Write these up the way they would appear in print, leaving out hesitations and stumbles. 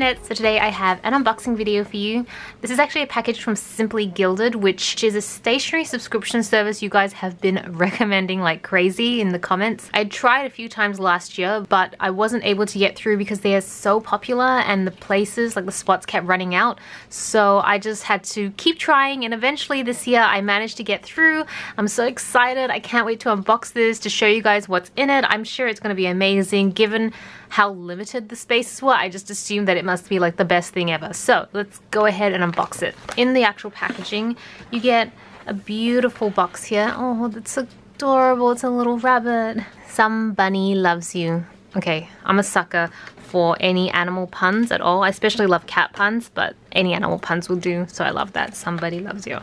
internet. So today I have an unboxing video for you. This is actually a package from Simply Gilded, which is a stationery subscription service you guys have been recommending like crazy in the comments. I tried a few times last year, but I wasn't able to get through because they are so popular and the places, like the spots, kept running out. So I just had to keep trying, and eventually this year I managed to get through. I'm so excited. I can't wait to unbox this to show you guys what's in it. I'm sure it's going to be amazing. Given how limited the spaces were, I just assumed that it must be like the best thing ever. So let's go ahead and unbox it. In the actual packaging, you get a beautiful box here. Oh, that's adorable. It's a little rabbit. Some bunny loves you. Okay, I'm a sucker for any animal puns at all. I especially love cat puns, but any animal puns will do. So I love that. Somebody loves you.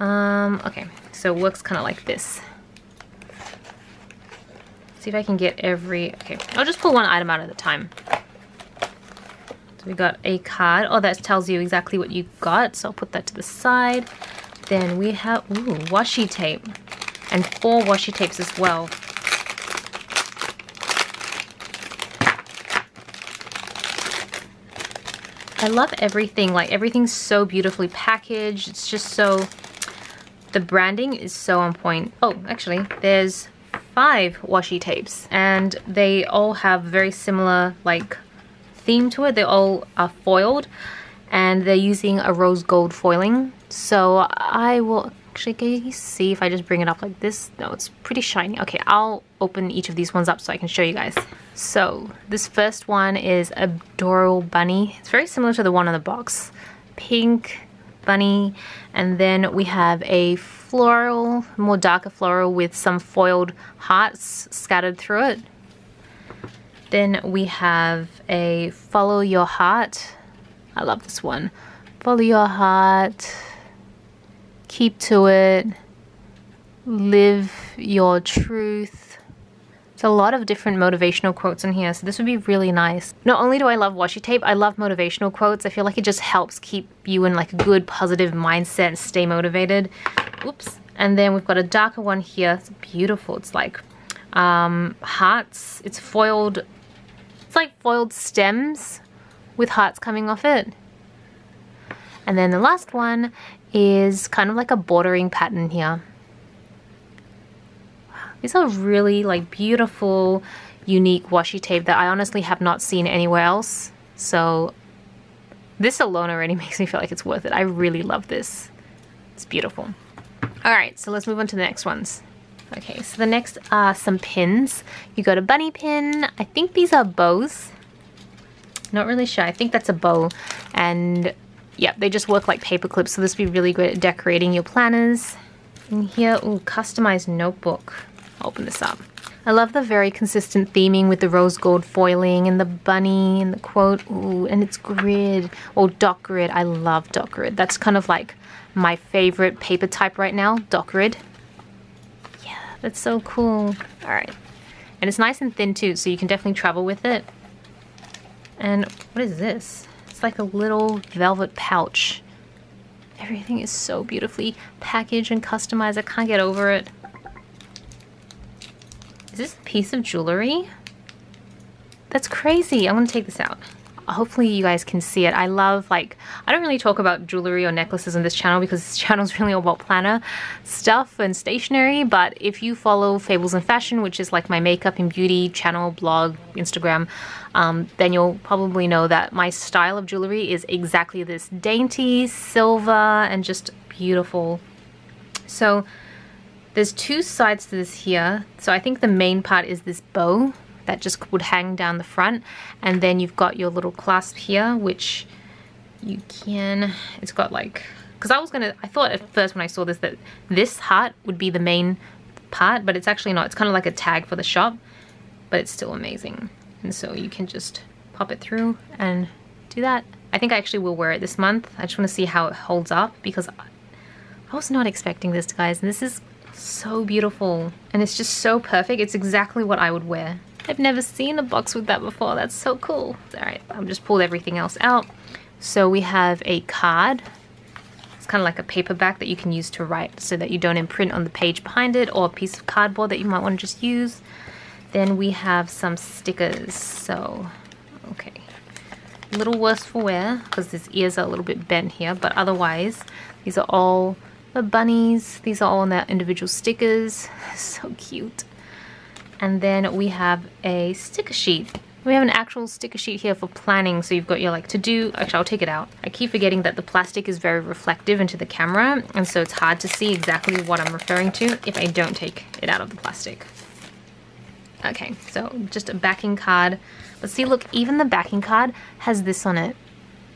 Okay, so it works kind of like this. See if I can get every, okay, I'll just pull one item out at a time. So we got a card. Oh, that tells you exactly what you got, so I'll put that to the side. Then we have, ooh, washi tape, and 4 washi tapes as well. I love everything, like everything's so beautifully packaged. It's just so, the branding is so on point. Oh, actually, there's 5 washi tapes, and they all have very similar like theme to it. They all are foiled, and they're using a rose gold foiling. So I will actually, can you see if I just bring it up like this? No, it's pretty shiny. Okay, I'll open each of these ones up so I can show you guys. So this first one is Adorable Bunny. It's very similar to the one on the box. Pink bunny, and then we have a floral, more darker floral with some foiled hearts scattered through it. Then we have a Follow Your Heart. I love this one. Follow your heart, keep to it, live your truth. A lot of different motivational quotes in here, so this would be really nice. Not only do I love washi tape, I love motivational quotes. I feel like it just helps keep you in like a good positive mindset and stay motivated. Oops. And then we've got a darker one here. It's beautiful. It's like hearts. It's foiled. It's like foiled stems with hearts coming off it. And then the last one is kind of like a bordering pattern here. These are really like beautiful, unique washi tape that I honestly have not seen anywhere else. So this alone already makes me feel like it's worth it. I really love this. It's beautiful. All right, so let's move on to the next ones. Okay, so the next are some pins. You got a bunny pin. I think these are bows. Not really sure. I think that's a bow. And yeah, they just work like paper clips. So this would be really great at decorating your planners. And here, ooh, customized notebook. Open this up. I love the very consistent theming with the rose gold foiling and the bunny and the quote. Ooh, and it's grid or dot grid. I love dot grid. That's kind of like my favorite paper type right now, dot grid. Yeah, that's so cool. All right, and it's nice and thin too, so you can definitely travel with it. And what is this? It's like a little velvet pouch. Everything is so beautifully packaged and customized. I can't get over it. Is this a piece of jewelry? That's crazy. I'm gonna take this out. Hopefully you guys can see it. I love, like, I don't really talk about jewelry or necklaces on this channel because this channel is really all about planner stuff and stationery, but if you follow Fables and Fashion, which is like my makeup and beauty channel, blog, Instagram, then you'll probably know that my style of jewelry is exactly this: dainty, silver, and just beautiful. So there's 2 sides to this here. So I think the main part is this bow that just would hang down the front. And then you've got your little clasp here, which you can, it's got like, because I thought at first when I saw this that this heart would be the main part, but it's actually not. It's kind of like a tag for the shop, but it's still amazing. And so you can just pop it through and do that. I think I actually will wear it this month. I just want to see how it holds up because I was not expecting this, guys. And this is so beautiful, and it's just so perfect. It's exactly what I would wear. I've never seen a box with that before. That's so cool. All right, I've just pulled everything else out. So we have a card. It's kind of like a paperback that you can use to write so that you don't imprint on the page behind it, or a piece of cardboard that you might want to just use. Then we have some stickers. So, okay. a little worse for wear because his ears are a little bit bent here, but otherwise these are all the bunnies. These are all on their individual stickers. So cute. And then we have a sticker sheet. We have an actual sticker sheet here for planning, so you've got your like to do. Actually, I'll take it out. I keep forgetting that the plastic is very reflective into the camera, and so it's hard to see exactly what I'm referring to if I don't take it out of the plastic. Okay, so just a backing card. But see, look, even the backing card has this on it.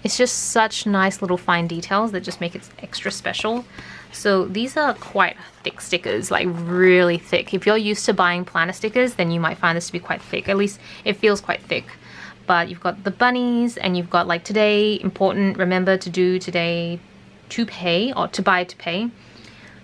It's just such nice little fine details that just make it extra special. So these are quite thick stickers, like really thick. If you're used to buying planner stickers, then you might find this to be quite thick. At least it feels quite thick. But you've got the bunnies, and you've got like today, important, remember to do today, to pay, or to buy to pay.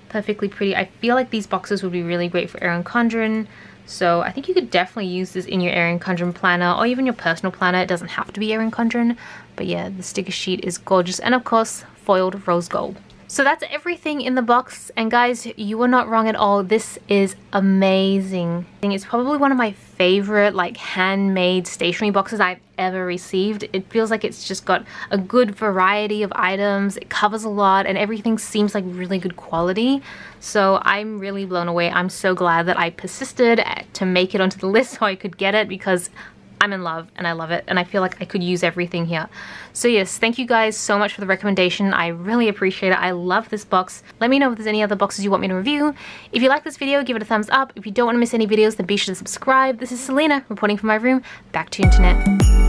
Perfectly pretty. I feel like these boxes would be really great for Erin Condren. So I think you could definitely use this in your Erin Condren planner or even your personal planner. It doesn't have to be Erin Condren, but yeah, the sticker sheet is gorgeous. And of course, foiled rose gold. So that's everything in the box, and guys, you were not wrong at all. This is amazing. It's probably one of my favorite like handmade stationery boxes I've ever received. It feels like it's just got a good variety of items. It covers a lot and everything seems like really good quality. So I'm really blown away. I'm so glad that I persisted to make it onto the list so I could get it, because I'm in love and I love it, and I feel like I could use everything here. So yes, thank you guys so much for the recommendation. I really appreciate it. I love this box. Let me know if there's any other boxes you want me to review. If you like this video, give it a thumbs up. If you don't want to miss any videos, then be sure to subscribe. This is Celina reporting from my room. Back to you, internet.